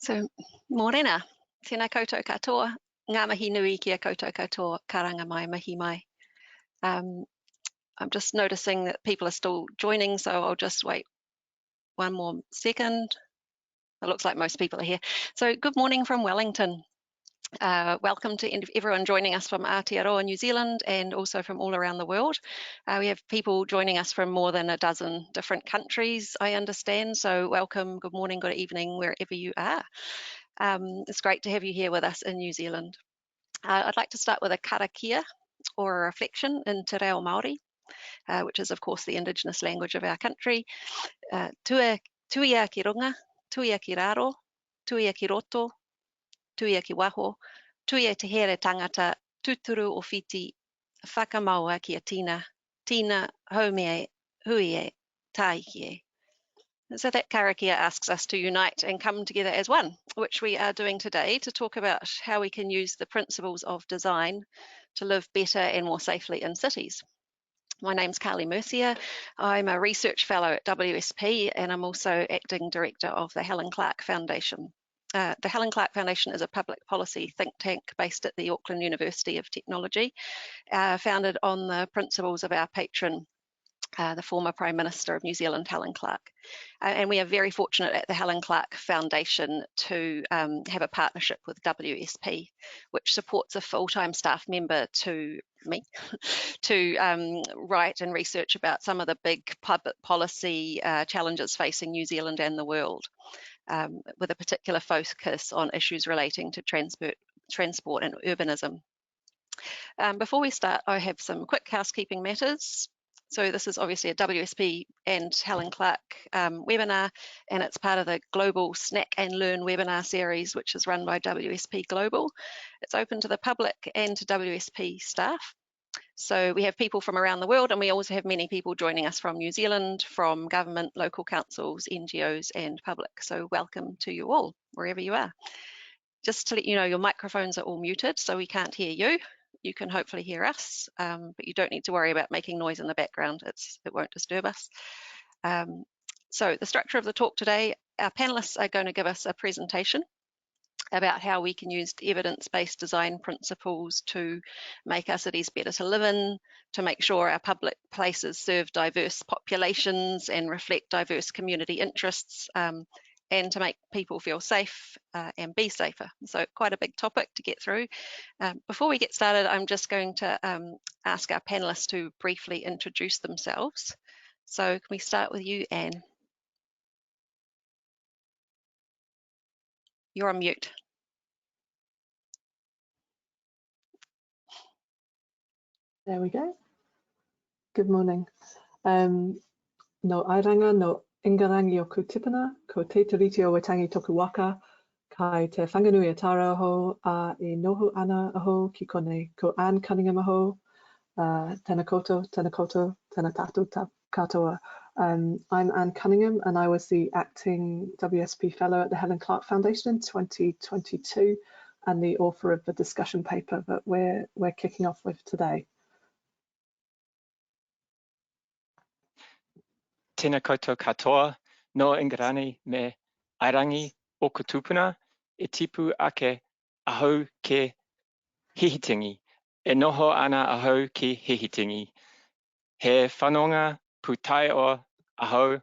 So, morena, tēnā koutou katoa, ngā mihi nui kia koutou katoa, karanga mai, mihi mai. I'm just noticing that people are still joining, so I'll just wait one more second. It looks like most people are here. So, good morning from Wellington. Welcome to everyone joining us from Aotearoa, New Zealand, and also from all around the world. We have people joining us from more than a dozen different countries, I understand. So welcome, good morning, good evening, wherever you are. It's great to have you here with us in New Zealand. I'd like to start with a karakia, or a reflection in Te Reo Māori, which is of course the Indigenous language of our country. Tuia ki runga, tuia ki raro, tuia ki roto, tuia ki waho, tuia te here tangata, tuturu o whiti, whakamaua ki a tina, tina haumea huie tāikie. So that karakia asks us to unite and come together as one, which we are doing today to talk about how we can use the principles of design to live better and more safely in cities. My name's Carly Mercier. I'm a research fellow at WSP and I'm also acting director of the Helen Clark Foundation. The Helen Clark Foundation is a public policy think tank based at the Auckland University of Technology, founded on the principles of our patron, the former Prime Minister of New Zealand, Helen Clark. And we are very fortunate at the Helen Clark Foundation to have a partnership with WSP, which supports a full-time staff member to me to write and research about some of the big public policy challenges facing New Zealand and the world, with a particular focus on issues relating to transport and urbanism. Before we start, I have some quick housekeeping matters. So this is obviously a WSP and Helen Clark webinar, and it's part of the Global Snack and Learn webinar series, which is run by WSP Global. It's open to the public and to WSP staff. So we have people from around the world, and we also have many people joining us from New Zealand, from government, local councils, NGOs, and public. So welcome to you all, wherever you are. Just to let you know, your microphones are all muted, so we can't hear you. You can hopefully hear us, but you don't need to worry about making noise in the background. It won't disturb us. So the structure of the talk today, our panelists are going to give us a presentation about how we can use evidence-based design principles to make our cities better to live in, to make sure our public places serve diverse populations and reflect diverse community interests, and to make people feel safe and be safer. So quite a big topic to get through. Before we get started, I'm just going to ask our panelists to briefly introduce themselves. So can we start with you, Anne? You're on mute. There we go. Good morning. No airanga, no ingarangi o kutipana, ko te tiriti o watangi toku waka, kai te whanganui atara aho, a e noho ana aho ki kone, ko Anne Cunningham aho, tēnā koutou, tēnā tātou katoa. I'm Anne Cunningham, and I was the Acting WSP Fellow at the Helen Clark Foundation in 2022, and the author of the discussion paper that we're kicking off with today. Tēnā koutou katoa, no ingarani me airangi o kutupuna, e tipu ake ahau ke hihitingi, e noho ana ahau ki hihitingi. He whanonga putai o ahau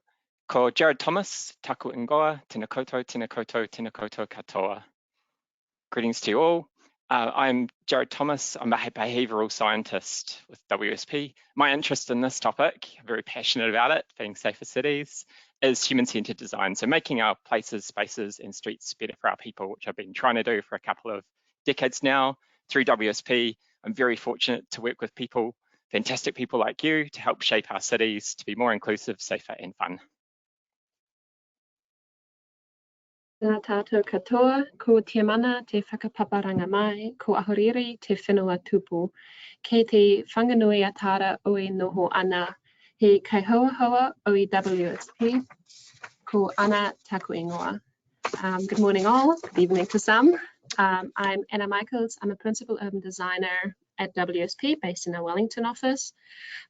ko Jared Thomas, taku ingoa, tēnā koutou katoa. Greetings to you all. I'm Jared Thomas. I'm a behavioural scientist with WSP. My interest in this topic, I'm very passionate about it, being safer cities, is human-centred design. So making our places, spaces and streets better for our people, which I've been trying to do for a couple of decades now through WSP. I'm very fortunate to work with people, fantastic people like you, to help shape our cities to be more inclusive, safer and fun. Tēnā tātou katoa, ko te mana te whakapaparanga mai, ko ahoriri te whenua tupu. Kei te whanganui atara o e noho ana, he kaihoahoa o e WSP, ko ana taku ingoa. Good morning all, good evening to some. I'm Anna Michels, I'm a principal urban designer at WSP based in our Wellington office.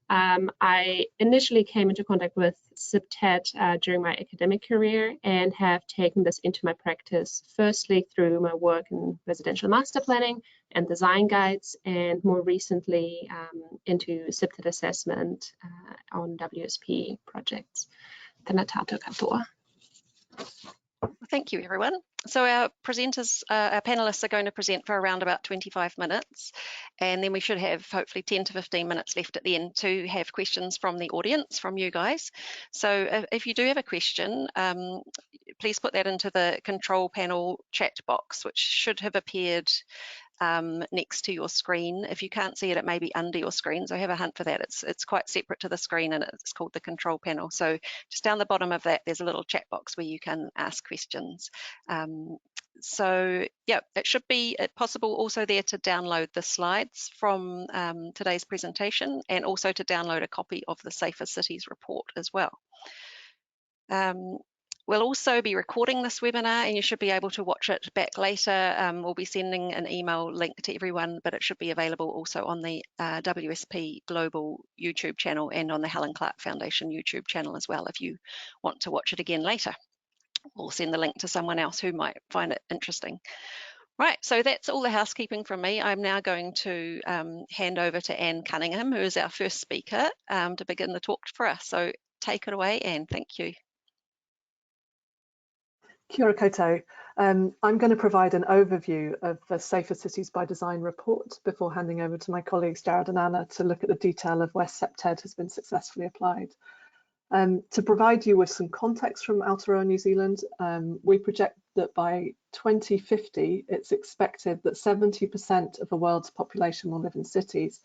I initially came into contact with CPTED during my academic career and have taken this into my practice, firstly through my work in residential master planning and design guides, and more recently into CPTED assessment on WSP projects. Tēnā tātou katoa. Thank you, everyone. So our presenters, our panelists are going to present for around about 25 minutes, and then we should have hopefully 10 to 15 minutes left at the end to have questions from the audience, from you guys. So if you do have a question, please put that into the control panel chat box, which should have appeared next to your screen. If you can't see it, it may be under your screen, so have a hunt for that. It's quite separate to the screen, and it's called the control panel. So just down the bottom of that, there's a little chat box where you can ask questions. So yeah, it should be possible also there to download the slides from today's presentation, and also to download a copy of the Safer Cities report as well. We'll also be recording this webinar, and you should be able to watch it back later. We'll be sending an email link to everyone, but it should be available also on the WSP Global YouTube channel and on the Helen Clark Foundation YouTube channel as well, if you want to watch it again later. We'll send the link to someone else who might find it interesting. Right, so that's all the housekeeping from me. I'm now going to hand over to Anne Cunningham, who is our first speaker, to begin the talk for us. So take it away, Anne. Thank you. Kia ora koutou. I'm going to provide an overview of the Safer Cities by Design report before handing over to my colleagues Jared and Anna to look at the detail of where CPTED has been successfully applied. To provide you with some context from Aotearoa, New Zealand, we project that by 2050, it's expected that 70% of the world's population will live in cities.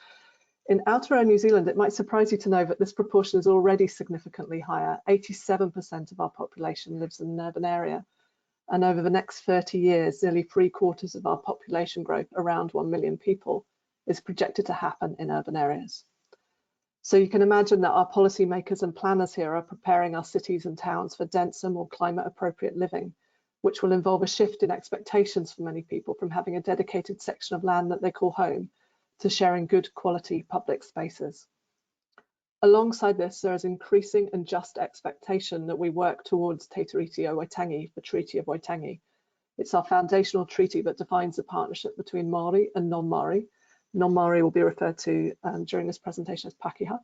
In Aotearoa, New Zealand, it might surprise you to know that this proportion is already significantly higher. 87% of our population lives in an urban area. And over the next 30 years, nearly 3/4 of our population growth, around 1 million people, is projected to happen in urban areas. So you can imagine that our policymakers and planners here are preparing our cities and towns for denser, more climate appropriate living, which will involve a shift in expectations for many people from having a dedicated section of land that they call home to sharing good quality public spaces. Alongside this, there is increasing and just expectation that we work towards Te Tiriti o Waitangi, the Treaty of Waitangi. It's our foundational treaty that defines the partnership between Māori and non-Māori. Non-Māori will be referred to during this presentation as Pakeha.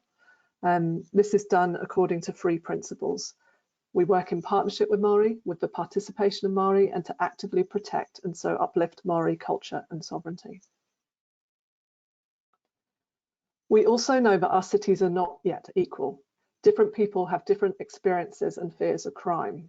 This is done according to 3 principles. We work in partnership with Māori, with the participation of Māori, and to actively protect and so uplift Māori culture and sovereignty. We also know that our cities are not yet equal. Different people have different experiences and fears of crime.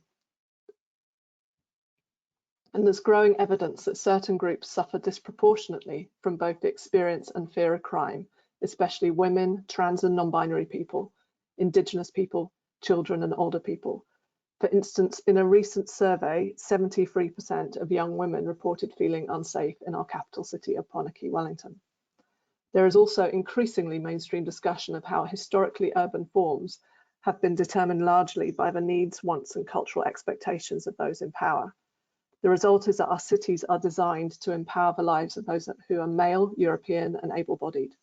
And there's growing evidence that certain groups suffer disproportionately from both the experience and fear of crime, especially women, trans and non-binary people, Indigenous people, children and older people. For instance, in a recent survey, 73% of young women reported feeling unsafe in our capital city of Poneke, Wellington. There is also increasingly mainstream discussion of how historically urban forms have been determined largely by the needs, wants and cultural expectations of those in power. The result is that our cities are designed to empower the lives of those who are male, European and able-bodied.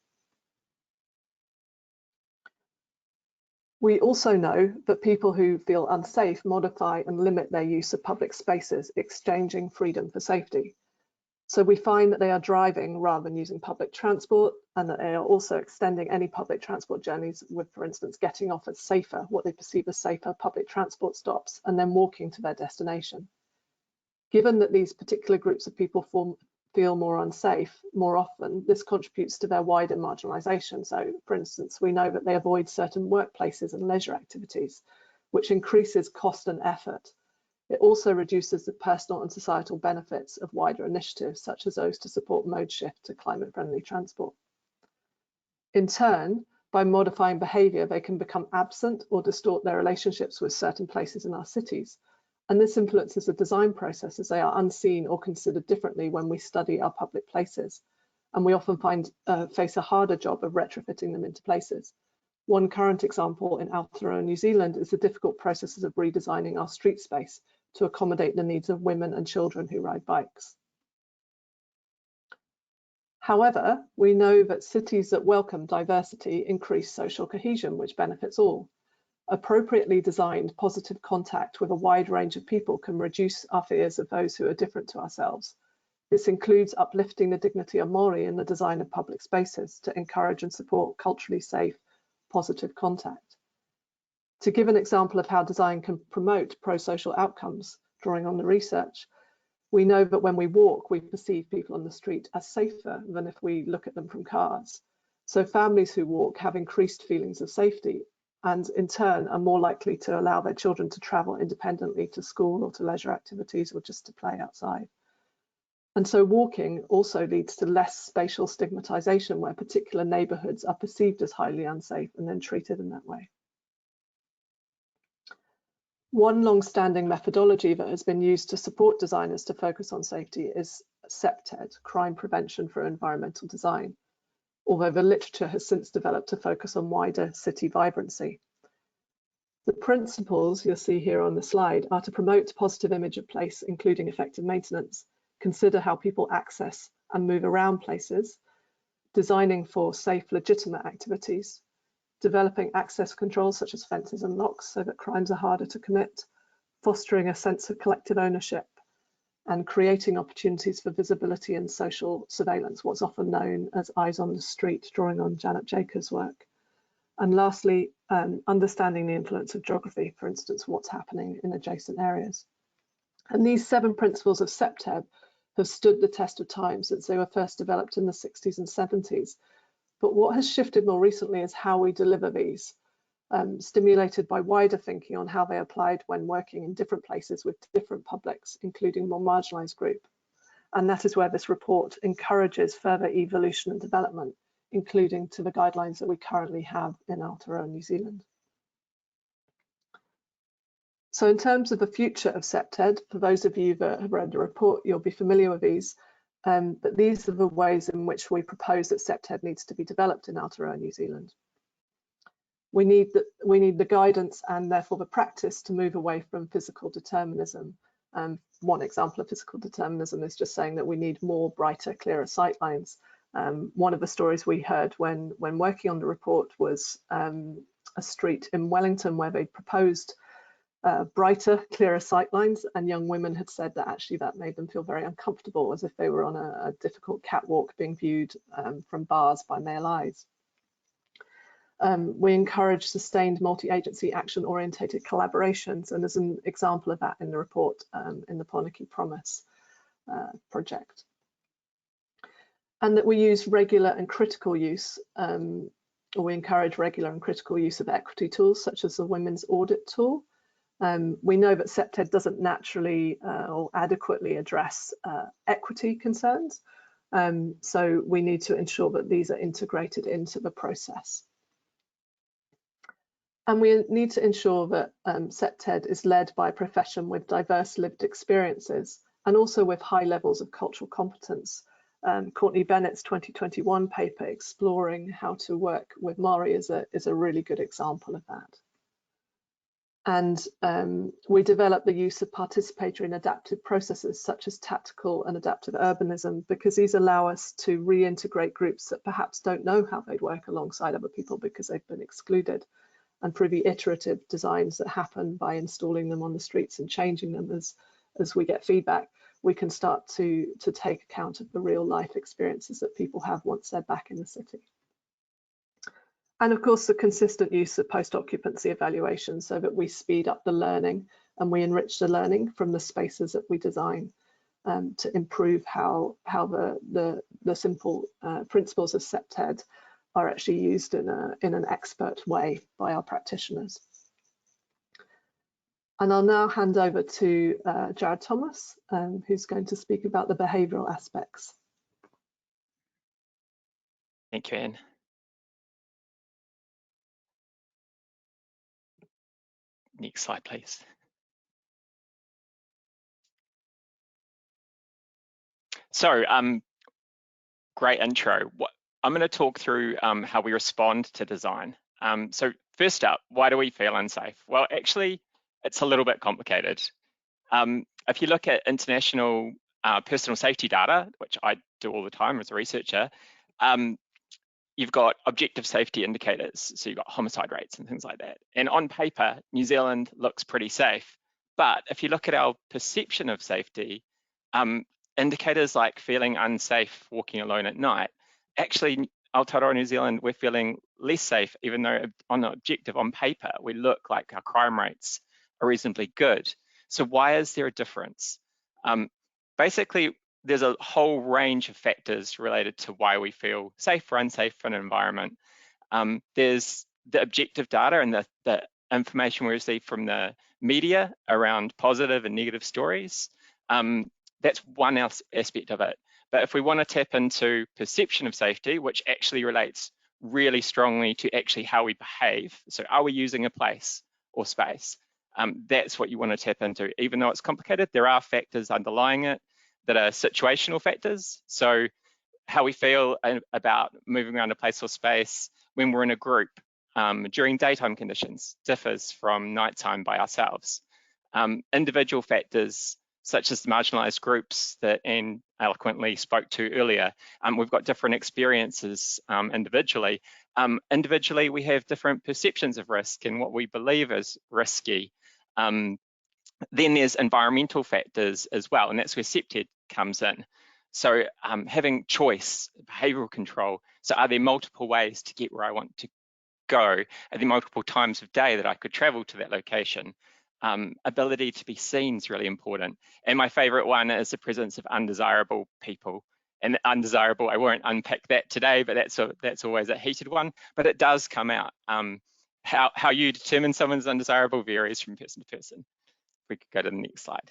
We also know that people who feel unsafe modify and limit their use of public spaces, exchanging freedom for safety. So we find that they are driving rather than using public transport, and that they are also extending any public transport journeys with, for instance, getting off at safer, what they perceive as safer public transport stops, and then walking to their destination. Given that these particular groups of people feel more unsafe more often, this contributes to their wider marginalisation. So, for instance, we know that they avoid certain workplaces and leisure activities, which increases cost and effort. It also reduces the personal and societal benefits of wider initiatives, such as those to support mode shift to climate-friendly transport. In turn, by modifying behaviour, they can become absent or distort their relationships with certain places in our cities. And this influences the design process, as they are unseen or considered differently when we study our public places. And we often face a harder job of retrofitting them into places. One current example in Aotearoa, New Zealand, is the difficult processes of redesigning our street space to accommodate the needs of women and children who ride bikes. However, we know that cities that welcome diversity increase social cohesion, which benefits all. Appropriately designed positive contact with a wide range of people can reduce our fears of those who are different to ourselves. This includes uplifting the dignity of Māori in the design of public spaces to encourage and support culturally safe, positive contact. To give an example of how design can promote pro-social outcomes, drawing on the research, we know that when we walk, we perceive people on the street as safer than if we look at them from cars. So families who walk have increased feelings of safety and in turn are more likely to allow their children to travel independently to school or to leisure activities or just to play outside. And so walking also leads to less spatial stigmatization where particular neighborhoods are perceived as highly unsafe and then treated in that way. One long-standing methodology that has been used to support designers to focus on safety is CPTED, Crime Prevention for Environmental Design, although the literature has since developed to focus on wider city vibrancy. The principles you'll see here on the slide are to promote positive image of place, including effective maintenance, consider how people access and move around places, designing for safe, legitimate activities, developing access controls such as fences and locks so that crimes are harder to commit, fostering a sense of collective ownership, and creating opportunities for visibility and social surveillance, what's often known as eyes on the street, drawing on Janet Jacobs' work. And lastly, understanding the influence of geography, for instance, what's happening in adjacent areas. And these 7 principles of CPTED have stood the test of time since they were first developed in the 60s and 70s. But what has shifted more recently is how we deliver these, stimulated by wider thinking on how they applied when working in different places with different publics, including more marginalised groups. And that is where this report encourages further evolution and development, including to the guidelines that we currently have in Aotearoa, New Zealand. So in terms of the future of CPTED, for those of you that have read the report, you'll be familiar with these. But these are the ways in which we propose that CPTED needs to be developed in Aotearoa, New Zealand. We need the guidance and therefore the practice to move away from physical determinism. One example of physical determinism is just saying that we need more brighter, clearer sightlines. One of the stories we heard when working on the report was a street in Wellington where they proposed brighter, clearer sightlines, and young women had said that actually that made them feel very uncomfortable, as if they were on a difficult catwalk being viewed from bars by male eyes. We encourage sustained multi-agency action-orientated collaborations, and there's an example of that in the report in the Poniki Promise project. And that we use regular and critical use, or we encourage regular and critical use of equity tools, such as the Women's Audit Tool. We know that CPTED doesn't naturally or adequately address equity concerns, so we need to ensure that these are integrated into the process. And we need to ensure that CPTED is led by a profession with diverse lived experiences and also with high levels of cultural competence. Courtney Bennett's 2021 paper exploring how to work with Māori is a really good example of that. And we develop the use of participatory and adaptive processes such as tactical and adaptive urbanism, because these allow us to reintegrate groups that perhaps don't know how they'd work alongside other people because they've been excluded. And through the iterative designs that happen by installing them on the streets and changing them as we get feedback, we can start to take account of the real life experiences that people have once they're back in the city. And of course, the consistent use of post-occupancy evaluation so that we speed up the learning and we enrich the learning from the spaces that we design to improve how the simple principles of CPTED are actually used in an expert way by our practitioners. And I'll now hand over to Jared Thomas, who's going to speak about the behavioural aspects. Thank you, Anne. Next slide, please. So, great intro. I'm going to talk through how we respond to design. So first up, why do we feel unsafe? Well, actually, it's a little bit complicated. If you look at international personal safety data, which I do all the time as a researcher, you've got objective safety indicators. So you've got homicide rates and things like that. And on paper, New Zealand looks pretty safe. But if you look at our perception of safety, indicators like feeling unsafe walking alone at night, actually, Aotearoa New Zealand, we're feeling less safe, even though on the objective, on paper, we look like our crime rates are reasonably good. So why is there a difference? Basically, there's a whole range of factors related to why we feel safe or unsafe in an environment. There's the objective data and the information we receive from the media around positive and negative stories. That's one aspect of it. But if we want to tap into perception of safety, which actually relates really strongly to actually how we behave, so are we using a place or space? That's what you want to tap into. Even though it's complicated, there are factors underlying it that are situational factors. So how we feel about moving around a place or space when we're in a group during daytime conditions differs from nighttime by ourselves. Individual factors such as the marginalised groups that Anne eloquently spoke to earlier, we've got different experiences individually. Individually, we have different perceptions of risk and what we believe is risky. Then there's environmental factors as well, and that's where SEPTED comes in. So having choice, behavioural control. So are there multiple ways to get where I want to go? Are there multiple times of day that I could travel to that location? Ability to be seen is really important. And my favourite one is the presence of undesirable people. And undesirable, I won't unpack that today, but that's always a heated one. But it does come out. How you determine someone's undesirable varies from person to person. We could go to the next slide.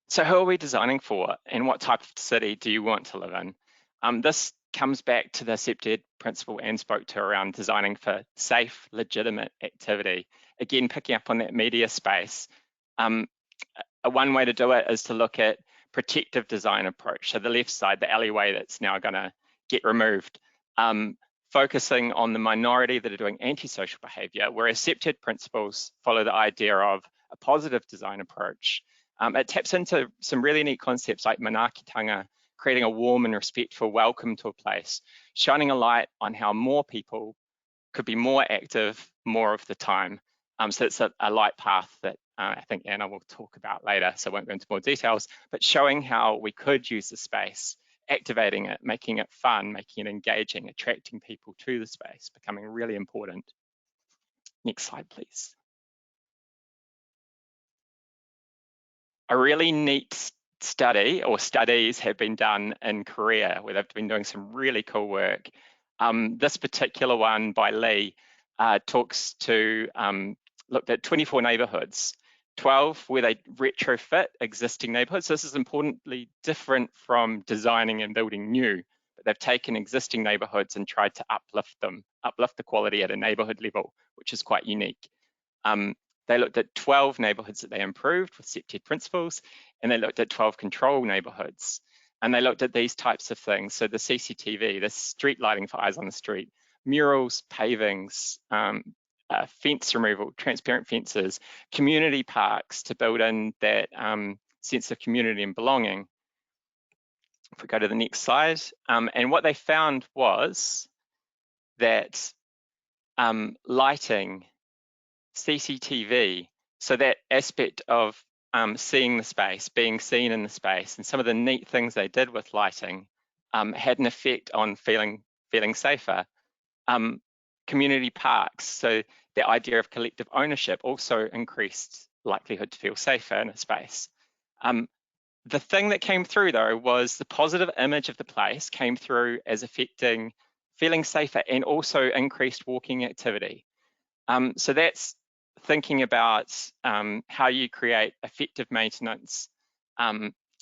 So who are we designing for, and what type of city do you want to live in? This comes back to the SEPTED principle Anne spoke to around designing for safe, legitimate activity. Again, picking up on that media space. One way to do it is to look at protective design approach. So the left side, the alleyway that's now going to get removed. Focusing on the minority that are doing antisocial behaviour, whereas SEPTED principles follow the idea of a positive design approach. It taps into some really neat concepts like manaakitanga, creating a warm and respectful welcome to a place, shining a light on how more people could be more active more of the time. So it's a light path that I think Anna will talk about later, so I won't go into more details, but showing how we could use the space, activating it, making it fun, making it engaging, attracting people to the space, becoming really important. Next slide, please. A really neat study, or studies, have been done in Korea where they've been doing some really cool work. This particular one by Lee looked at 24 neighbourhoods, 12 where they retrofit existing neighbourhoods. So this is importantly different from designing and building new, but they've taken existing neighbourhoods and tried to uplift the quality at a neighbourhood level, which is quite unique. They looked at 12 neighbourhoods that they improved with SEPTED principles, and they looked at 12 control neighbourhoods. And they looked at these types of things. So the CCTV, the street lighting for eyes on the street, murals, pavings, fence removal, transparent fences, community parks to build in that sense of community and belonging. If we go to the next slide, and what they found was that lighting, CCTV, so that aspect of seeing the space, being seen in the space, and some of the neat things they did with lighting had an effect on feeling safer. Community parks, so the idea of collective ownership also increased likelihood to feel safer in a space. The thing that came through though was the positive image of the place came through as affecting feeling safer and also increased walking activity. So that's thinking about how you create effective maintenance.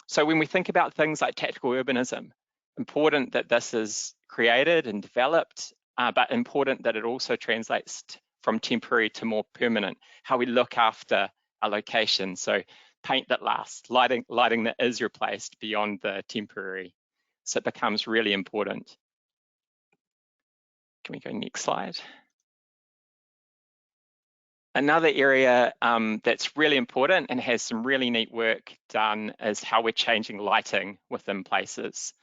So when we think about things like tactical urbanism, important that this is created and developed, but important that it also translates from temporary to more permanent, how we look after a location. So paint that lasts, lighting that is replaced beyond the temporary. So it becomes really important. Can we go next slide? Another area that's really important and has some really neat work done is how we're changing lighting within places.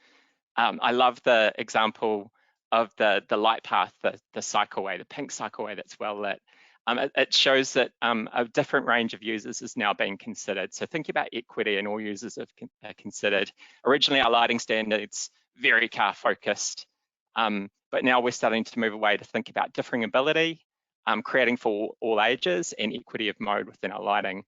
I love the example of the light path, the cycleway, the pink cycleway that's well lit. It shows that a different range of users is now being considered. So think about equity, and all users have considered. Originally, our lighting standards, very car focused, but now we're starting to move away to think about differing ability, creating for all ages, and equity of mode within our lighting.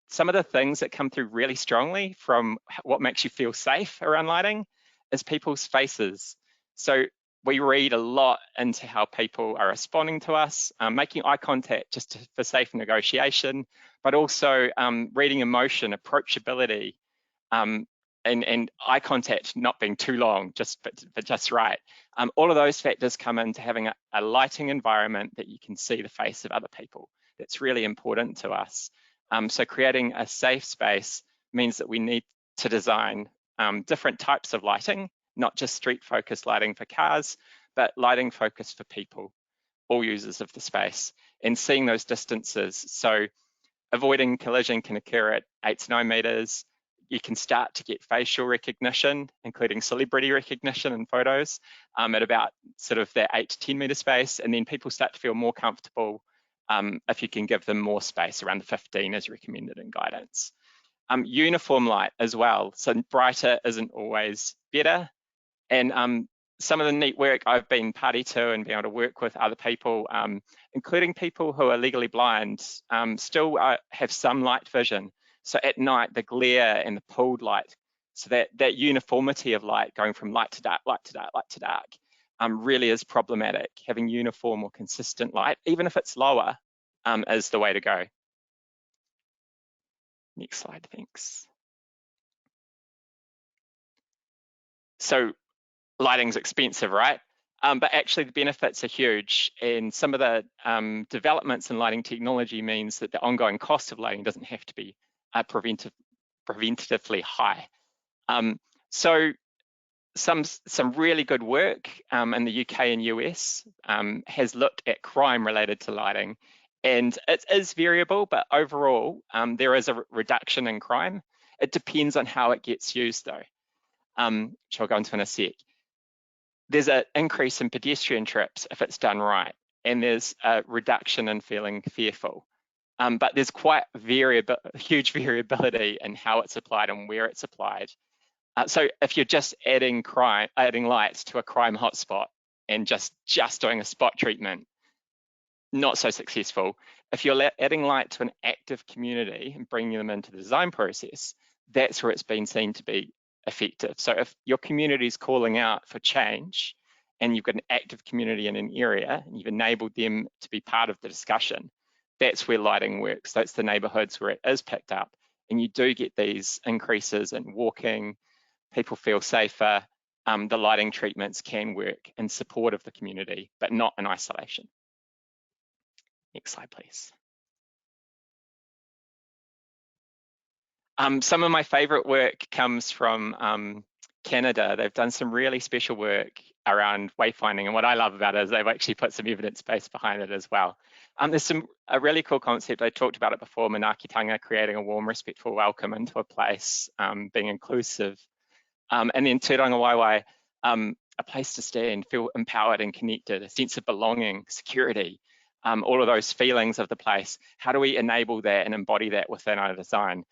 Some of the things that come through really strongly from what makes you feel safe around lighting is people's faces. So we read a lot into how people are responding to us, making eye contact just for safe negotiation, but also reading emotion, approachability, and eye contact not being too long, but just right. All of those factors come into having a lighting environment that you can see the face of other people. That's really important to us. So creating a safe space means that we need to design different types of lighting, not just street focused lighting for cars, but lighting focused for people, all users of the space, and seeing those distances. So avoiding collision can occur at 8 to 9 meters. You can start to get facial recognition, including celebrity recognition in photos, at about sort of that 8 to 10 meter space. And then people start to feel more comfortable if you can give them more space, around the 15 as recommended in guidance. Uniform light as well. So brighter isn't always better. And some of the neat work I've been party to and being able to work with other people, including people who are legally blind, still have some light vision. So at night, the glare and the pooled light, so that uniformity of light going from light to dark, light to dark, light to dark, really is problematic. Having uniform or consistent light, even if it's lower, is the way to go. Next slide, thanks. So lighting's expensive, right? But actually the benefits are huge, and some of the developments in lighting technology means that the ongoing cost of lighting doesn't have to be preventatively high. So some really good work in the UK and US has looked at crime related to lighting, and it is variable, but overall there is a reduction in crime. It depends on how it gets used though, which I'll go into in a sec. There's an increase in pedestrian trips if it's done right, and there's a reduction in feeling fearful. But there's quite huge variability in how it's applied and where it's applied. So if you're just adding lights to a crime hotspot and just doing a spot treatment, not so successful. If you're adding light to an active community and bringing them into the design process, that's where it's been seen to be effective. So if your community is calling out for change and you've got an active community in an area and you've enabled them to be part of the discussion, that's where lighting works. That's the neighborhoods where it is picked up, and you do get these increases in walking, people feel safer. The lighting treatments can work in support of the community, but not in isolation. Next slide, please. Some of my favorite work comes from Canada. They've done some really special work around wayfinding, and what I love about it is they've actually put some evidence base behind it as well. There's a really cool concept. I talked about it before, manaakitanga, creating a warm, respectful welcome into a place, being inclusive. And then tūranga waiwai, a place to stand, feel empowered and connected, a sense of belonging, security, all of those feelings of the place. How do we enable that and embody that within our design?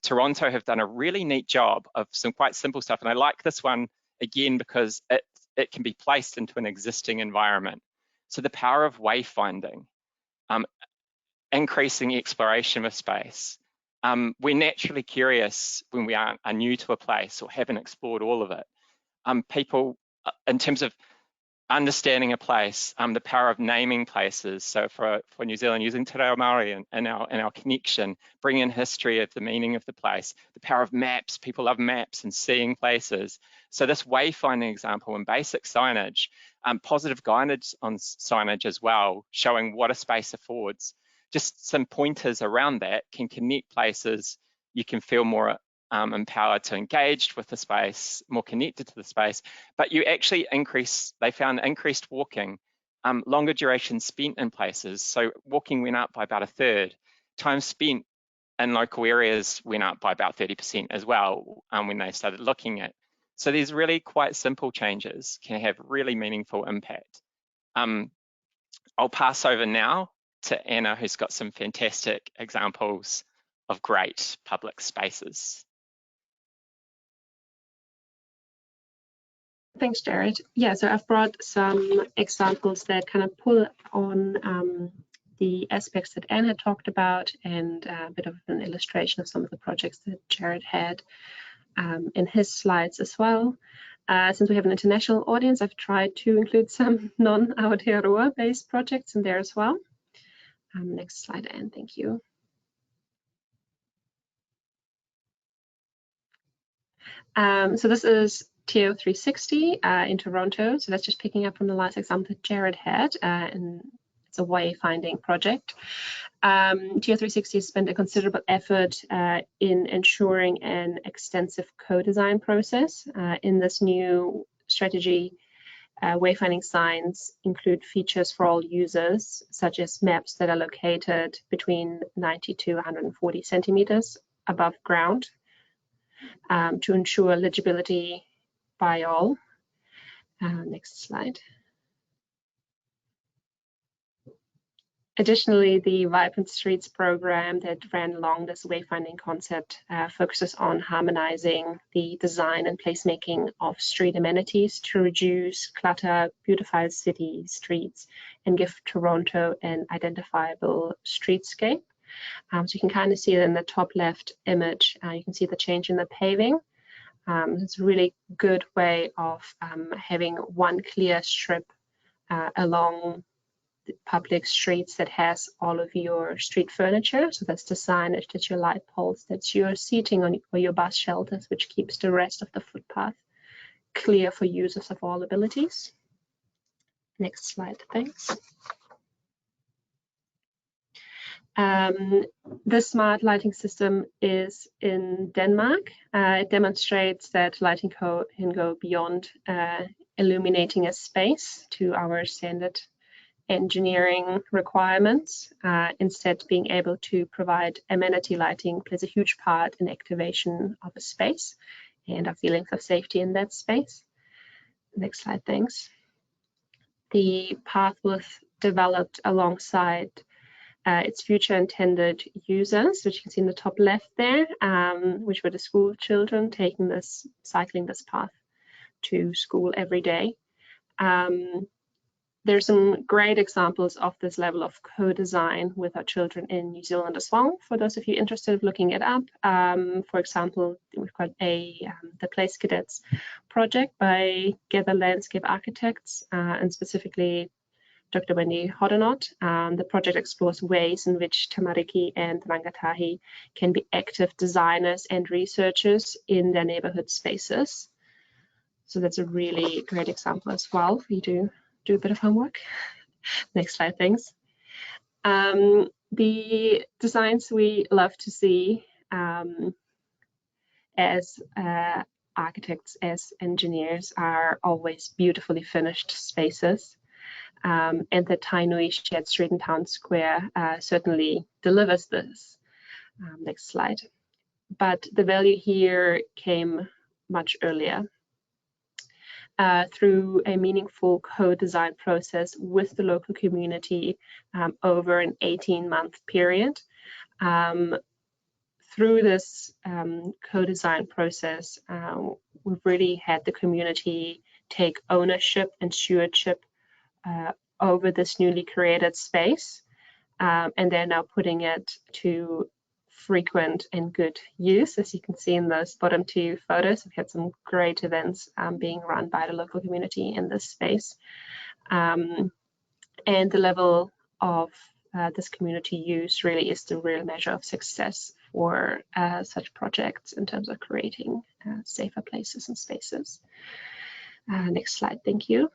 Toronto have done a really neat job of some quite simple stuff, and I like this one again because it can be placed into an existing environment. So the power of wayfinding, increasing exploration of space. We're naturally curious when we are new to a place or haven't explored all of it. People, in terms of understanding a place, the power of naming places. So for New Zealand, using Te Reo Māori and our connection, bringing in history of the meaning of the place, the power of maps. People love maps and seeing places. So this wayfinding example and basic signage, positive guidance on signage as well, showing what a space affords. Just some pointers around that can connect places. You can feel more empowered to engage with the space, more connected to the space, but you actually they found increased walking longer duration spent in places. So walking went up by about a third. Time spent in local areas went up by about 30% as well when they started looking at. So these really quite simple changes can have really meaningful impact. I'll pass over now to Anna, who's got some fantastic examples of great public spaces. Thanks, Jared. Yeah, so I've brought some examples that kind of pull on the aspects that Anne had talked about and a bit of an illustration of some of the projects that Jared had in his slides as well. Since we have an international audience, I've tried to include some non-Aotearoa based projects in there as well. Next slide, Anne, thank you. So this is TO 360 in Toronto. So that's just picking up from the last example that Jared had, and it's a wayfinding project. TO 360 has spent a considerable effort in ensuring an extensive co-design process. In this new strategy, wayfinding signs include features for all users, such as maps that are located between 90 to 140 centimeters above ground to ensure legibility by all. Next slide. Additionally, the Vibrant Streets program that ran along this wayfinding concept focuses on harmonizing the design and placemaking of street amenities to reduce clutter, beautify city streets, and give Toronto an identifiable streetscape. So you can kind of see it in the top left image. You can see the change in the paving. It's a really good way of having one clear strip along the public streets that has all of your street furniture. So that's the signage, that's your light poles, that's your seating on, or your bus shelters, which keeps the rest of the footpath clear for users of all abilities. Next slide, thanks. The smart lighting system is in Denmark. It demonstrates that lighting can go beyond illuminating a space to our standard engineering requirements. Instead, being able to provide amenity lighting plays a huge part in activation of a space and our feelings of safety in that space. Next slide, thanks. The path was developed alongside its future intended users, which you can see in the top left there, which were the school children cycling this path to school every day. There's some great examples of this level of co-design with our children in New Zealand as well. For those of you interested in looking it up, for example, we've got the Place Cadets project by Gather Landscape Architects, and specifically Dr. Wendy Hoddinott. The project explores ways in which tamariki and rangatahi can be active designers and researchers in their neighborhood spaces. So that's a really great example as well for you to do a bit of homework. Next slide, thanks. The designs we love to see as architects, as engineers, are always beautifully finished spaces. And the Tainui Shared Street and Town Square certainly delivers this. Next slide. But the value here came much earlier. Through a meaningful co-design process with the local community over an 18-month period. Through this co-design process, we've really had the community take ownership and stewardship over this newly created space, and they're now putting it to frequent and good use. As you can see in those bottom two photos, we've had some great events being run by the local community in this space. And the level of this community use really is the real measure of success for such projects in terms of creating safer places and spaces. Next slide, thank you.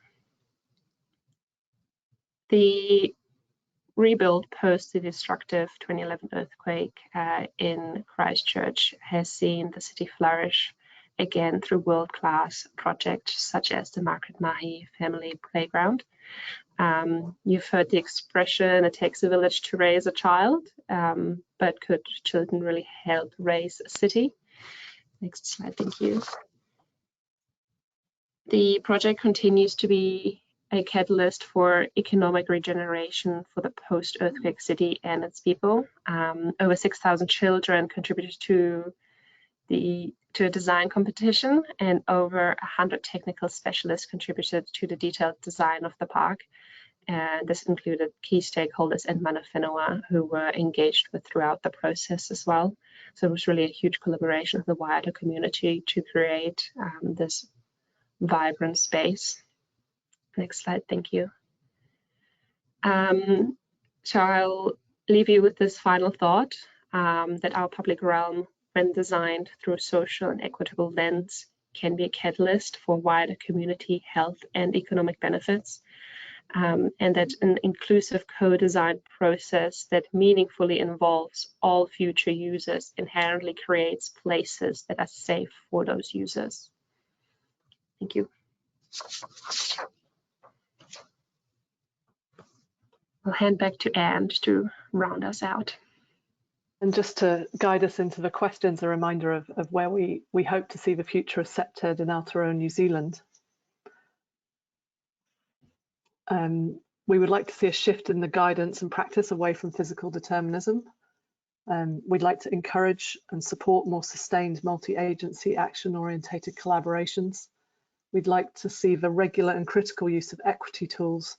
The rebuild post the destructive 2011 earthquake in Christchurch has seen the city flourish again through world-class projects such as the Margaret Mahi Family Playground. You've heard the expression, it takes a village to raise a child, but could children really help raise a city? Next slide, thank you. The project continues to be a catalyst for economic regeneration for the post-earthquake city and its people. Over 6,000 children contributed to a design competition, and over 100 technical specialists contributed to the detailed design of the park. And this included key stakeholders and mana whenua who were engaged with throughout the process as well. So it was really a huge collaboration with the wider community to create this vibrant space. Next slide, thank you. So I'll leave you with this final thought, that our public realm, when designed through a social and equitable lens, can be a catalyst for wider community health and economic benefits, and that an inclusive co-design process that meaningfully involves all future users inherently creates places that are safe for those users. Thank you. I'll hand back to Anne to round us out. And just to guide us into the questions, a reminder of where we hope to see the future of CEPTED in Aotearoa, New Zealand. We would like to see a shift in the guidance and practice away from physical determinism. We'd like to encourage and support more sustained multi-agency action-orientated collaborations. We'd like to see the regular and critical use of equity tools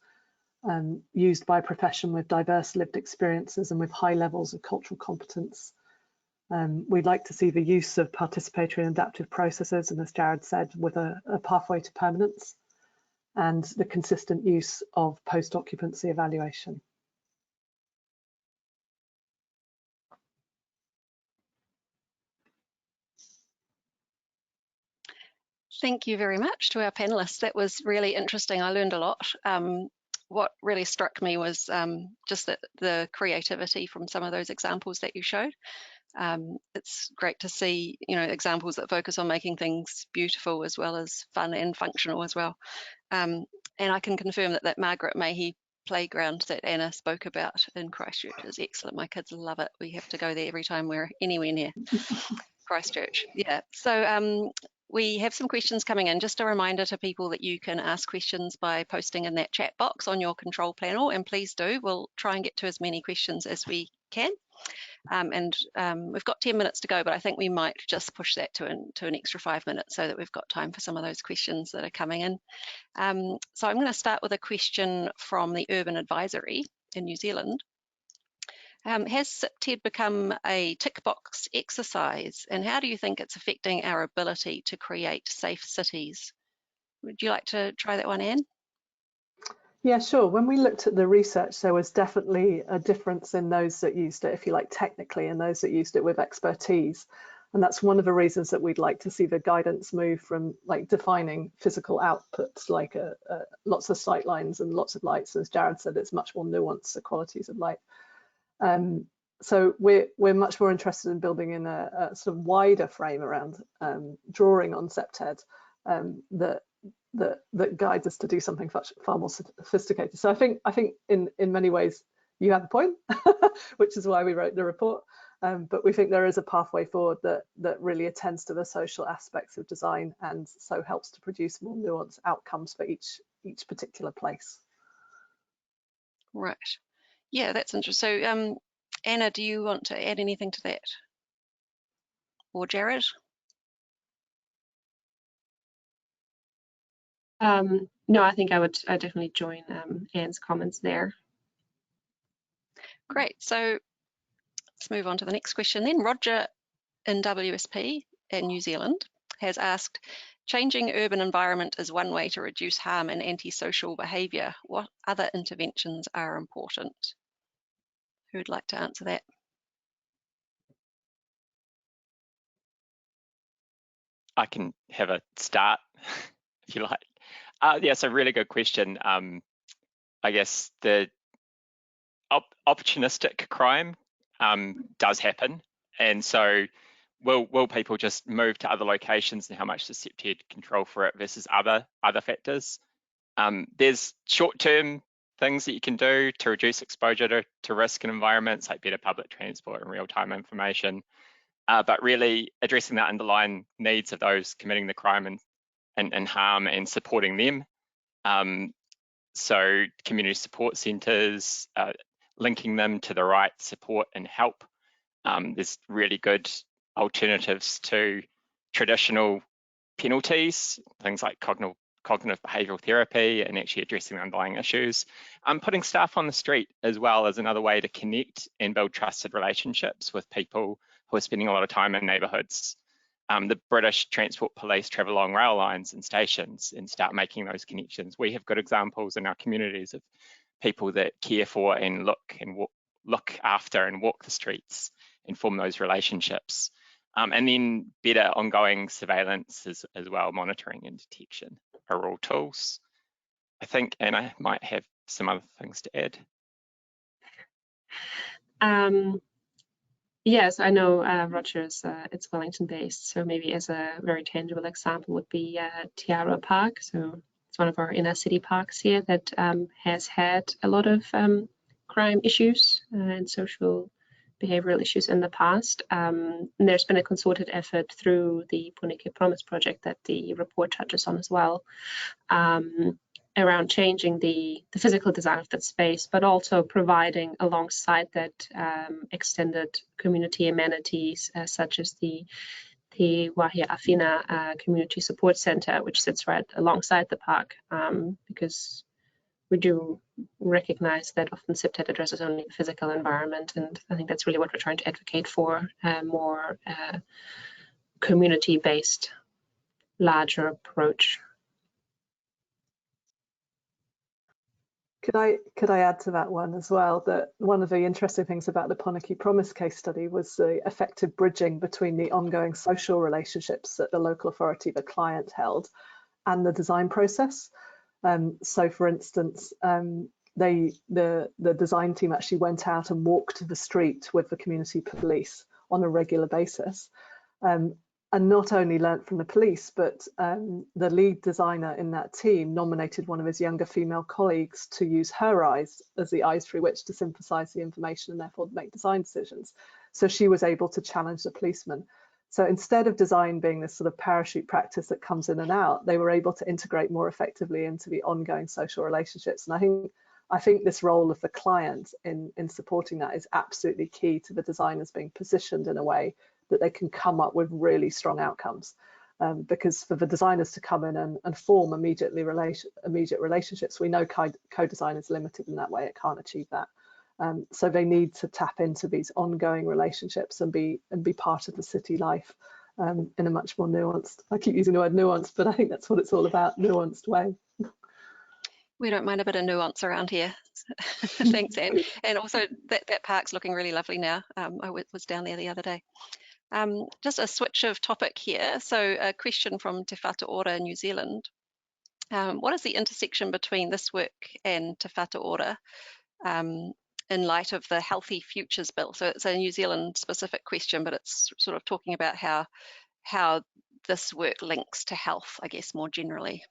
used by a profession with diverse lived experiences and with high levels of cultural competence. We'd like to see the use of participatory and adaptive processes, and as Jared said, with a pathway to permanence, and the consistent use of post-occupancy evaluation. Thank you very much to our panelists. That was really interesting. I learned a lot. What really struck me was just the creativity from some of those examples that you showed. It's great to see, examples that focus on making things beautiful as well as fun and functional as well. And I can confirm that Margaret Mayhew playground that Anna spoke about in Christchurch is excellent. My kids love it. We have to go there every time we're anywhere near Christchurch. Yeah. So we have some questions coming in. Just a reminder to people that you can ask questions by posting in that chat box on your control panel, and please do. We'll try and get to as many questions as we can. We've got 10 minutes to go, but I think we might just push that to an extra 5 minutes so that we've got time for some of those questions that are coming in. So I'm going to start with a question from the Urban Advisory in New Zealand. Has CEPTED become a tick box exercise, and how do you think it's affecting our ability to create safe cities? Would you like to try that one, Anne? Yeah, sure. When we looked at the research, there was definitely a difference in those that used it, if you like, technically, and those that used it with expertise. And that's one of the reasons that we'd like to see the guidance move from like defining physical outputs, like lots of sight lines and lots of lights. As Jared said, it's much more nuanced, the qualities of light. So we're much more interested in building in a sort of wider frame around drawing on CEPTED that guides us to do something far more sophisticated. So I think in many ways you have a point, which is why we wrote the report. But we think there is a pathway forward that really attends to the social aspects of design, and so helps to produce more nuanced outcomes for each particular place. Right. Yeah, that's interesting. So, Anna, do you want to add anything to that? Or Jared? No, I think I definitely join Anne's comments there. Great. So let's move on to the next question then. Roger in WSP in New Zealand has asked, changing urban environment is one way to reduce harm and antisocial behaviour. What other interventions are important? Who would like to answer that? I can have a start if you like. Yeah, it's a really good question. I guess the opportunistic crime does happen, and so will people just move to other locations, and how much does CEPTED control for it versus other factors? There's short-term things that you can do to reduce exposure to risk in environments, like better public transport and real-time information, but really addressing the underlying needs of those committing the crime and harm and supporting them. So community support centres, linking them to the right support and help. There's really good alternatives to traditional penalties, things like cognitive behavioural therapy, and actually addressing the underlying issues. Putting staff on the street as well is another way to connect and build trusted relationships with people who are spending a lot of time in neighbourhoods. The British Transport Police travel along rail lines and stations and start making those connections. We have good examples in our communities of people that care for and look after and walk the streets and form those relationships. And then better ongoing surveillance as well, monitoring and detection are all tools. I think Anna might have some other things to add. Yes, I know Rogers, it's Wellington based, so maybe as a very tangible example would be Aotearoa Park. So it's one of our inner city parks here that has had a lot of crime issues and social behavioural issues in the past. And there's been a concerted effort through the Puneke Promise project that the report touches on as well, around changing the physical design of that space, but also providing alongside that extended community amenities such as the Wahia Awhina Community Support Centre, which sits right alongside the park, because we do recognize that often CPTED addresses only the physical environment, and I think that's really what we're trying to advocate for, a more community-based, larger approach. Could I add to that one as well, that one of the interesting things about the Puneke Promise case study was the effective bridging between the ongoing social relationships that the local authority, the client, held, and the design process. So for instance, the design team actually went out and walked the street with the community police on a regular basis, and not only learnt from the police, but the lead designer in that team nominated one of his younger female colleagues to use her eyes as the eyes through which to synthesize the information and therefore make design decisions. So she was able to challenge the policeman. So instead of design being this sort of parachute practice that comes in and out, they were able to integrate more effectively into the ongoing social relationships. And I think this role of the client in supporting that is absolutely key to the designers being positioned in a way that they can come up with really strong outcomes. Because for the designers to come in and form immediate relationships, we know co-design is limited in that way, it can't achieve that. So they need to tap into these ongoing relationships and be part of the city life in a much more nuanced, I keep using the word nuanced, but I think that's what it's all about, nuanced way. We don't mind a bit of nuance around here. Thanks, Anne. And also that park's looking really lovely now. I was down there the other day. Just a switch of topic here. So a question from Te Whatu Ora, New Zealand. What is the intersection between this work and Te Whatu Ora in light of the Healthy Futures Bill? So it's a New Zealand specific question, but it's sort of talking about how this work links to health, I guess, more generally.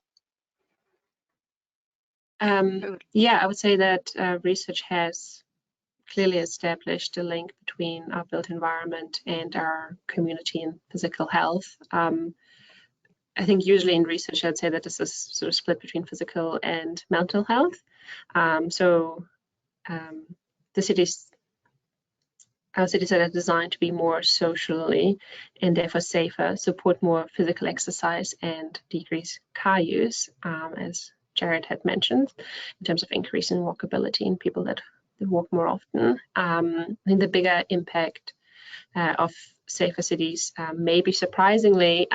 Yeah, I would say that research has clearly established a link between our built environment and our community and physical health. I think usually in research, I'd say that this is sort of split between physical and mental health. The cities, our cities that are designed to be more socially and therefore safer, support more physical exercise and decrease car use, as Jared had mentioned, in terms of increasing walkability in people that walk more often. I think the bigger impact of safer cities, maybe surprisingly,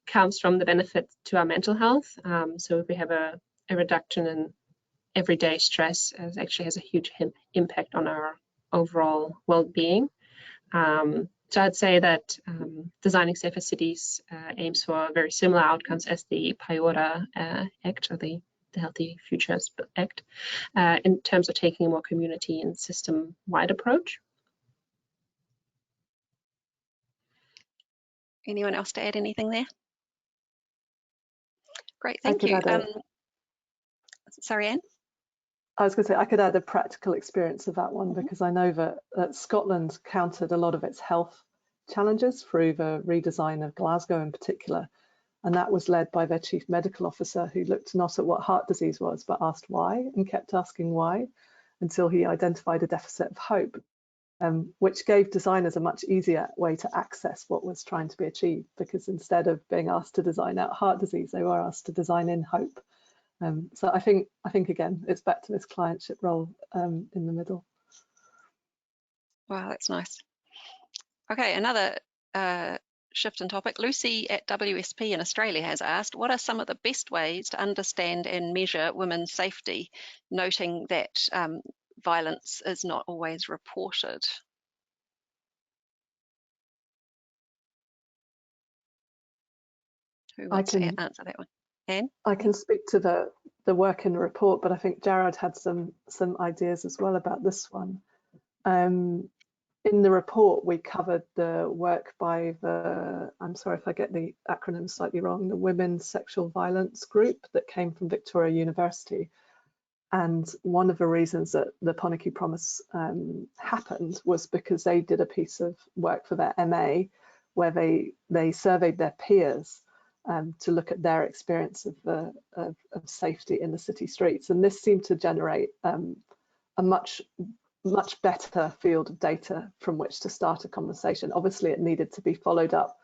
comes from the benefit to our mental health. So if we have a reduction in everyday stress, it actually has a huge impact on our overall well-being. So I'd say that designing safer cities aims for very similar outcomes as the Paiora Act, or the Healthy Futures Act, in terms of taking a more community and system-wide approach. Anyone else to add anything there? Great, thank you. Sorry, Anne? I was going to say I could add a practical experience of that one, because I know that Scotland countered a lot of its health challenges through the redesign of Glasgow in particular, and that was led by their chief medical officer, who looked not at what heart disease was but asked why, and kept asking why until he identified a deficit of hope, which gave designers a much easier way to access what was trying to be achieved, because instead of being asked to design out heart disease, they were asked to design in hope. So I think again, it's back to this clientship role in the middle. Wow, that's nice. Okay, another shift in topic. Lucy at WSP in Australia has asked, what are some of the best ways to understand and measure women's safety, noting that violence is not always reported? Who wants to answer that one? Anne? I can speak to the work in the report, but I think Jared had some ideas as well about this one. In the report, we covered the work by the, I'm sorry if I get the acronym slightly wrong, the Women's Sexual Violence Group that came from Victoria University. And one of the reasons that the Pōneke Promise happened was because they did a piece of work for their MA where they surveyed their peers to look at their experience of safety in the city streets. And this seemed to generate a much better field of data from which to start a conversation. Obviously, it needed to be followed up.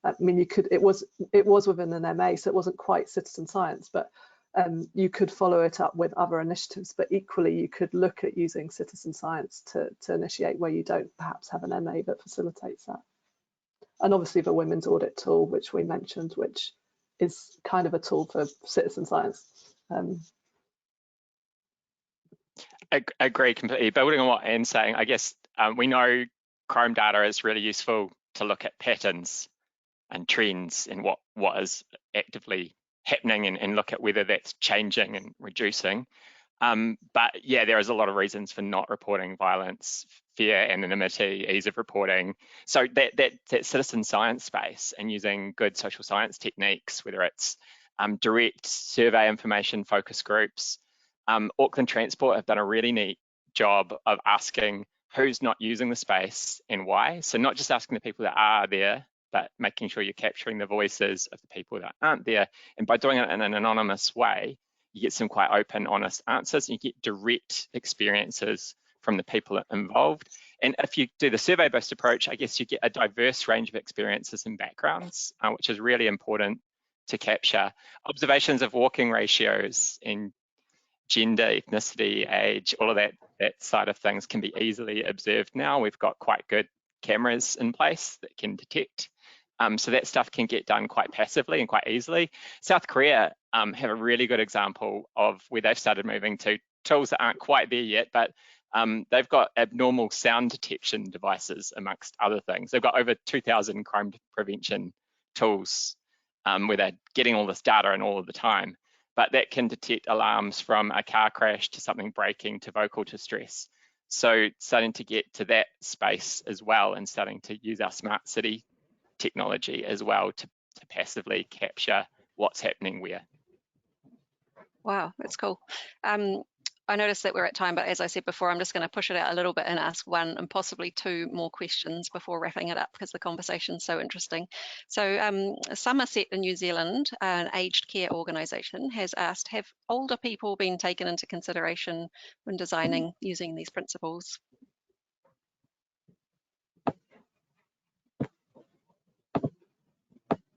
I mean, it was within an MA, so it wasn't quite citizen science, but you could follow it up with other initiatives. But equally, you could look at using citizen science to initiate where you don't perhaps have an MA that facilitates that. And obviously the women's audit tool, which we mentioned, which is kind of a tool for citizen science. I agree completely. Building on what Anne's saying, I guess we know Chrome data is really useful to look at patterns and trends and what is actively happening and look at whether that's changing and reducing. But yeah, there is a lot of reasons for not reporting violence, fear, anonymity, ease of reporting. So that citizen science space and using good social science techniques, whether it's direct survey information focus groups. Auckland Transport have done a really neat job of asking who's not using the space and why. So not just asking the people that are there, but making sure you're capturing the voices of the people that aren't there. And by doing it in an anonymous way, you get some quite open, honest answers, and you get direct experiences from the people involved. And if you do the survey-based approach, I guess you get a diverse range of experiences and backgrounds, which is really important to capture. Observations of walking ratios and gender, ethnicity, age, all of that side of things can be easily observed now. We've got quite good cameras in place that can detect. So that stuff can get done quite passively and quite easily. South Korea have a really good example of where they've started moving to tools that aren't quite there yet, but they've got abnormal sound detection devices amongst other things. They've got over 2,000 crime prevention tools where they're getting all this data in all of the time, but that can detect alarms from a car crash to something breaking to vocal distress. So starting to get to that space as well and starting to use our smart city technology as well to passively capture what's happening where. Wow, that's cool. I noticed that we're at time, but as I said before, I'm just going to push it out a little bit and ask one and possibly two more questions before wrapping it up because the conversation's so interesting. So Somerset in New Zealand, an aged care organisation, has asked, have older people been taken into consideration when designing using these principles?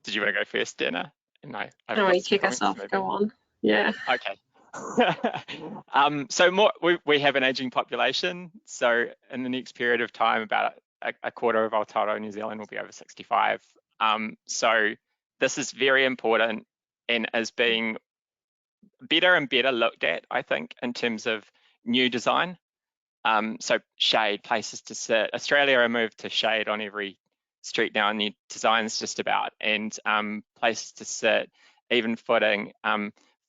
Did you want to go first, Dana? No, you kick us off. Go on. Yeah. Okay. So we have an aging population. So in the next period of time, about a quarter of Aotearoa New Zealand will be over 65. So this is very important and is being better and better looked at, I think, in terms of new design. So shade, places to sit. Australia moved to shade on every street now, and new designs just about, and places to sit, even footing,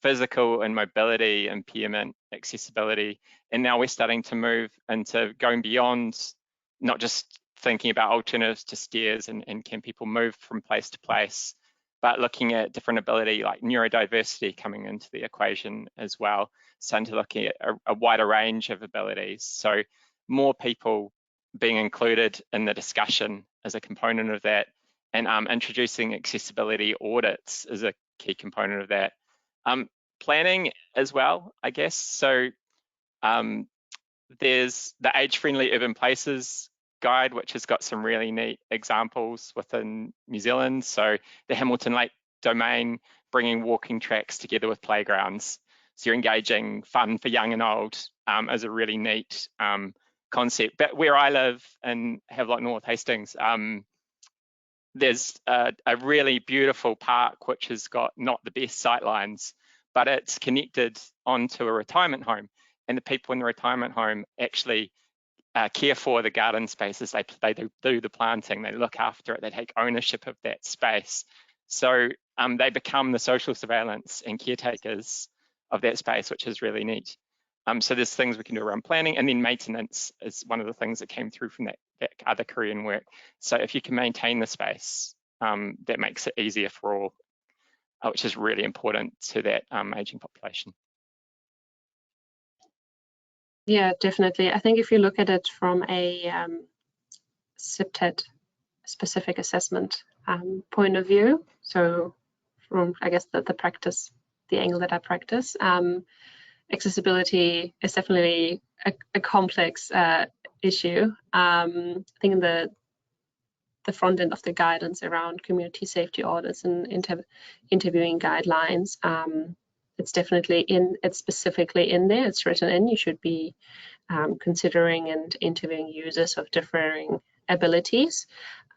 physical and mobility, impairment, accessibility. And now we're starting to move into going beyond not just thinking about alternatives to stairs and can people move from place to place, but looking at different ability like neurodiversity coming into the equation as well, starting to look at a wider range of abilities. So more people being included in the discussion as a component of that, and introducing accessibility audits is a key component of that. Planning as well, I guess. So there's the Age-Friendly Urban Places guide, which has got some really neat examples within New Zealand. So the Hamilton Lake domain, bringing walking tracks together with playgrounds. So you're engaging fun for young and old is a really neat concept. But where I live in Havelock North, Hastings, there's a really beautiful park which has got not the best sightlines, but it's connected onto a retirement home. And the people in the retirement home actually care for the garden spaces. They do the planting, they look after it, they take ownership of that space. So they become the social surveillance and caretakers of that space, which is really neat. So there's things we can do around planning, and then maintenance is one of the things that came through from that other Korean work. So if you can maintain the space, that makes it easier for all, which is really important to that aging population. Yeah, definitely. I think if you look at it from a CPTED specific assessment point of view, so from, I guess, the practice, the angle that I practice, accessibility is definitely a complex issue. I think in the front end of the guidance around community safety audits and interviewing guidelines, it's definitely it's specifically in there, it's written in. You should be considering and interviewing users of differing abilities,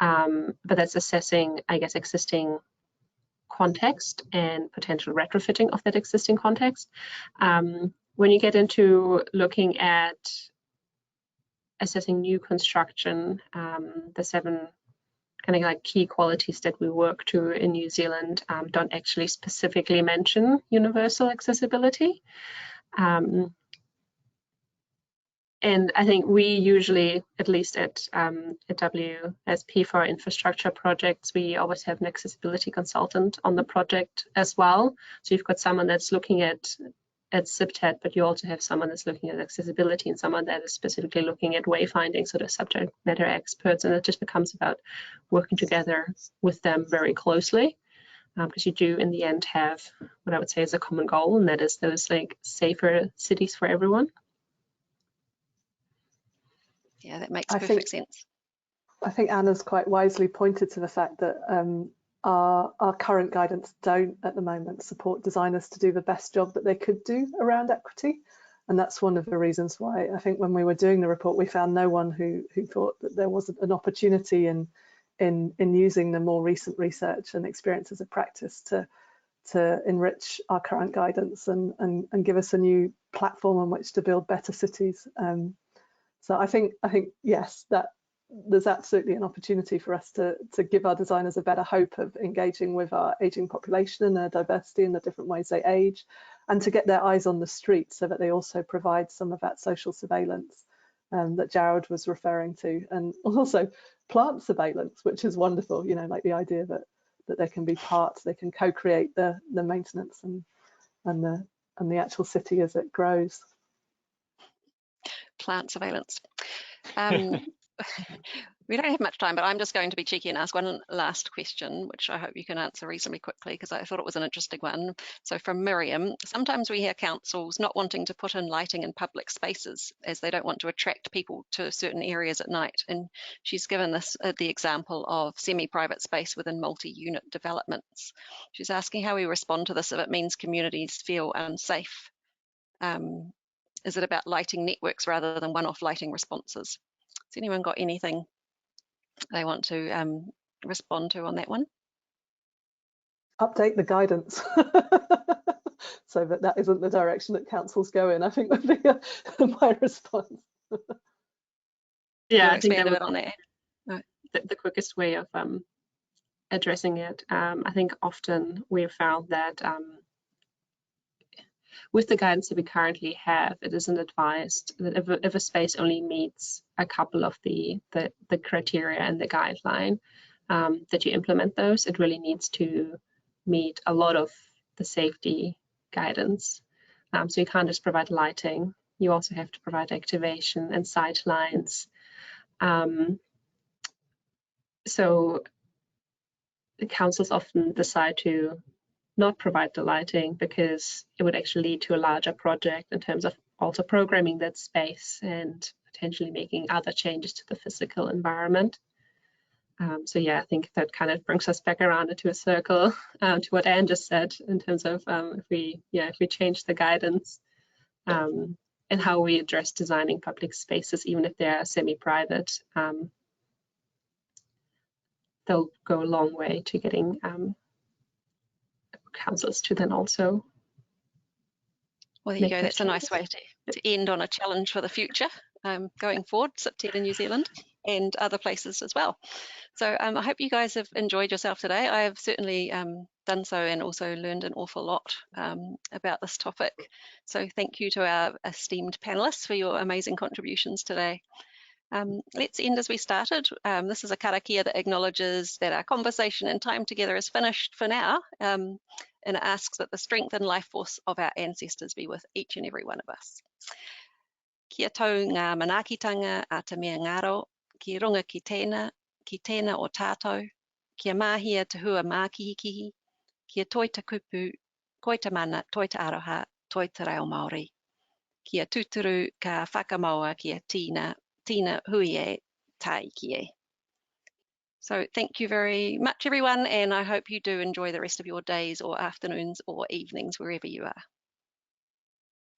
but that's assessing, I guess, existing context and potential retrofitting of that existing context. When you get into looking at assessing new construction, the 7 kind of like key qualities that we work to in New Zealand don't actually specifically mention universal accessibility. And I think we usually, at least at WSP for our infrastructure projects, we always have an accessibility consultant on the project as well. So you've got someone that's looking at CPTED, but you also have someone that's looking at accessibility and someone that is specifically looking at wayfinding, so they're subject matter experts, and it just becomes about working together with them very closely, because you do in the end have what I would say is a common goal, and that is those like safer cities for everyone. Yeah, that makes perfect sense. I think Anna's quite wisely pointed to the fact that our current guidance don't at the moment support designers to do the best job that they could do around equity. And that's one of the reasons why I think when we were doing the report, we found no one who thought that there wasn't an opportunity in using the more recent research and experiences of practice to enrich our current guidance and give us a new platform on which to build better cities. So I think yes, that there's absolutely an opportunity for us to give our designers a better hope of engaging with our aging population and their diversity and the different ways they age, and to get their eyes on the street so that they also provide some of that social surveillance that Jared was referring to, and also plant surveillance, which is wonderful, you know, like the idea that there can be parts, they can co-create the maintenance and the actual city as it grows. Plant surveillance. We don't have much time, but I'm just going to be cheeky and ask one last question, which I hope you can answer reasonably quickly, because I thought it was an interesting one. So from Miriam, sometimes we hear councils not wanting to put in lighting in public spaces as they don't want to attract people to certain areas at night. And she's given this the example of semi-private space within multi-unit developments. She's asking how we respond to this if it means communities feel unsafe. Is it about lighting networks rather than one-off lighting responses? Has anyone got anything they want to respond to on that one? Update the guidance so that isn't the direction that councils go in, I think would be my response. Yeah, I think that would on that. No. The quickest way of addressing it. I think often we've found that with the guidance that we currently have, it isn't advised that if a space only meets a couple of the criteria and the guideline, that you implement those. It really needs to meet a lot of the safety guidance. So you can't just provide lighting, you also have to provide activation and sight lines. So the councils often decide to not provide the lighting because it would actually lead to a larger project in terms of also programming that space and potentially making other changes to the physical environment. So yeah, I think that kind of brings us back around into a circle to what Anne just said in terms of if we change the guidance and how we address designing public spaces, even if they're semi-private, they'll go a long way to getting councils to then also. Well, there you go. That's a nice way to end on a challenge for the future going forward, September New Zealand and other places as well. So I hope you guys have enjoyed yourself today. I have certainly done so and also learned an awful lot about this topic. So thank you to our esteemed panelists for your amazing contributions today. Let's end as we started. This is a karakia that acknowledges that our conversation and time together is finished for now, and it asks that the strength and life force of our ancestors be with each and every one of us. Kia tau ngā manaakitanga a te mea ngaro, ki runga ki tēnā o tātou, kia māhia te hua mākihikihi, kia toi te kupu, koi te mana, toi te aroha, toi te reo Māori. Kia tuturu ka whakamaua kia tīna hui e tai ki e. So thank you very much, everyone, and I hope you do enjoy the rest of your days or afternoons or evenings, wherever you are.